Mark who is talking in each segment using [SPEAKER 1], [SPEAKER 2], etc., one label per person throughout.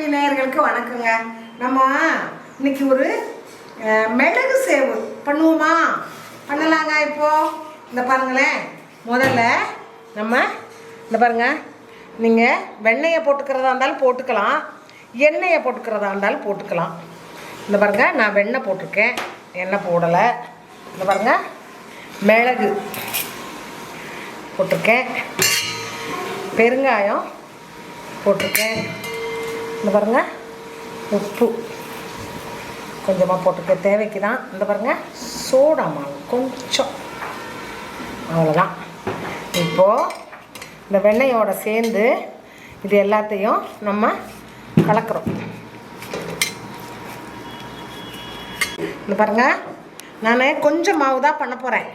[SPEAKER 1] TV நேயர்களுக்கு வணக்கங்க. நம்ம இன்னைக்கு ஒரு மிளகு சேவு பண்ணுவோமா? பண்ணலாங்க. இப்போது இந்த பாருங்களேன், முதல்ல நம்ம இந்த பாருங்க, நீங்கள் வெண்ணெயை போட்டுக்கிறதா இருந்தாலும் போட்டுக்கலாம், எண்ணெயை போட்டுக்கிறதா இருந்தாலும் போட்டுக்கலாம். இந்த பாருங்க, நான் வெண்ணெய் போட்டிருக்கேன், எண்ணெய் போடலை. இந்த பாருங்க, மிளகு போட்டிருக்கேன், பெருங்காயம் போட்டிருக்கேன். இந்த பாருங்கள், உப்பு கொஞ்சமாக போட்டிருக்கேன், தேவைக்கு தான். இந்த பாருங்கள், சோடா மாவு கொஞ்சம், அவ்வளோதான். இப்போது இந்த வெண்ணெயோடு சேர்ந்து இது எல்லாத்தையும் நம்ம கலக்கிறோம். இந்த பாருங்கள், நான் கொஞ்சம் மாவு தான் பண்ண போகிறேன்.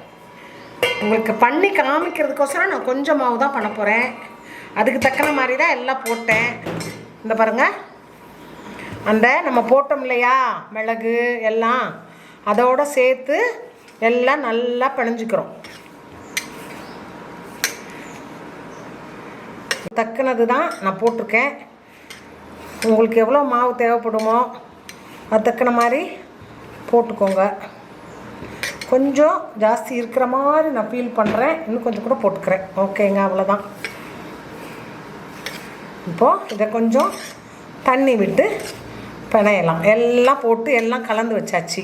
[SPEAKER 1] உங்களுக்கு பண்ணி காமிக்கிறதுக்கோசரம் நான் கொஞ்சம் மாவு தான் பண்ண போகிறேன். அதுக்கு தக்கன மாதிரி தான் எல்லாம் போட்டேன். இந்த பாருங்கள், அந்த நம்ம போட்டோம் இல்லையா மிளகு எல்லாம், அதோடு சேர்த்து எல்லாம் நல்லா பிணைஞ்சிக்கிறோம். தக்கனது தான் நான் போட்டிருக்கேன். உங்களுக்கு எவ்வளோ மாவு தேவைப்படுமோ அது தக்கன மாதிரி போட்டுக்கோங்க. கொஞ்சம் ஜாஸ்தி இருக்கிற மாதிரி நான் ஃபீல் பண்ணுறேன், இன்னும் கொஞ்சம் கூட போட்டுக்கிறேன். ஓகேங்க, அவ்வளோதான். இப்போது இதை கொஞ்சம் தண்ணி விட்டு பிணையலாம். எல்லாம் போட்டு எல்லாம் கலந்து வச்சாச்சு.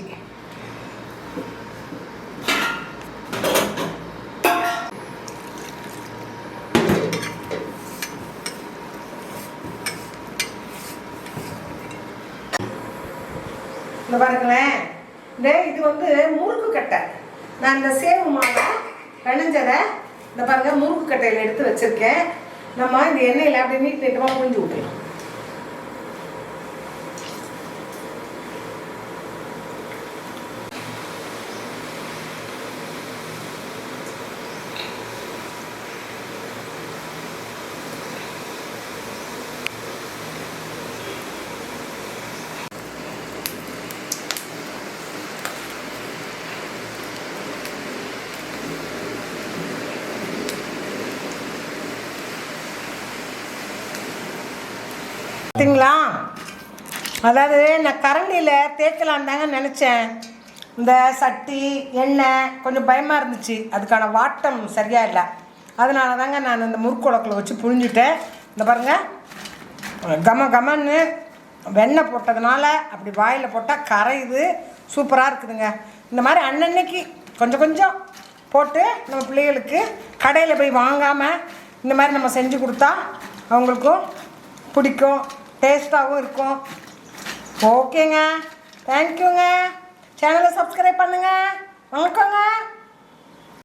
[SPEAKER 1] இந்த பாருங்களேன், இது வந்து முறுக்கு கட்டை. நான் இந்த சேவு மாவை பிணைஞ்சதை இந்த பாருங்கள் முறுக்கு கட்டையில் எடுத்து வச்சுருக்கேன். நம்ம இந்த எண்ணெயில் அப்படியே நீட்டமாக புழிஞ்சு விட்டுலாம். பார்த்தீங்களா? அதாவது நான் கரண்டியில் தேய்க்கலான்னு தாங்க நினச்சேன். இந்த சட்டி எண்ணெய் கொஞ்சம் பயமாக இருந்துச்சு, அதுக்கான வாட்டம் சரியாக இல்லை. அதனால தாங்க நான் இந்த முறுக்குழக்கில் வச்சு புழிஞ்சிட்டேன். இந்த பாருங்கள், கமன்னு வெண்ணெய் போட்டதுனால அப்படி வாயில் போட்டால் கரையுது, சூப்பராக இருக்குதுங்க. இந்த மாதிரி அன்னன்னைக்கு கொஞ்சம் கொஞ்சம் போட்டு நம்ம பிள்ளைகளுக்கு கடையில் போய் வாங்காமல் இந்த மாதிரி நம்ம செஞ்சு கொடுத்தா அவங்களுக்கும் பிடிக்கும், டேஸ்ட்டாகவும் இருக்கும். ஓகேங்க, தேங்க்யூங்க. சேனலை சப்ஸ்கிரைப் பண்ணுங்கள். வணக்கங்க.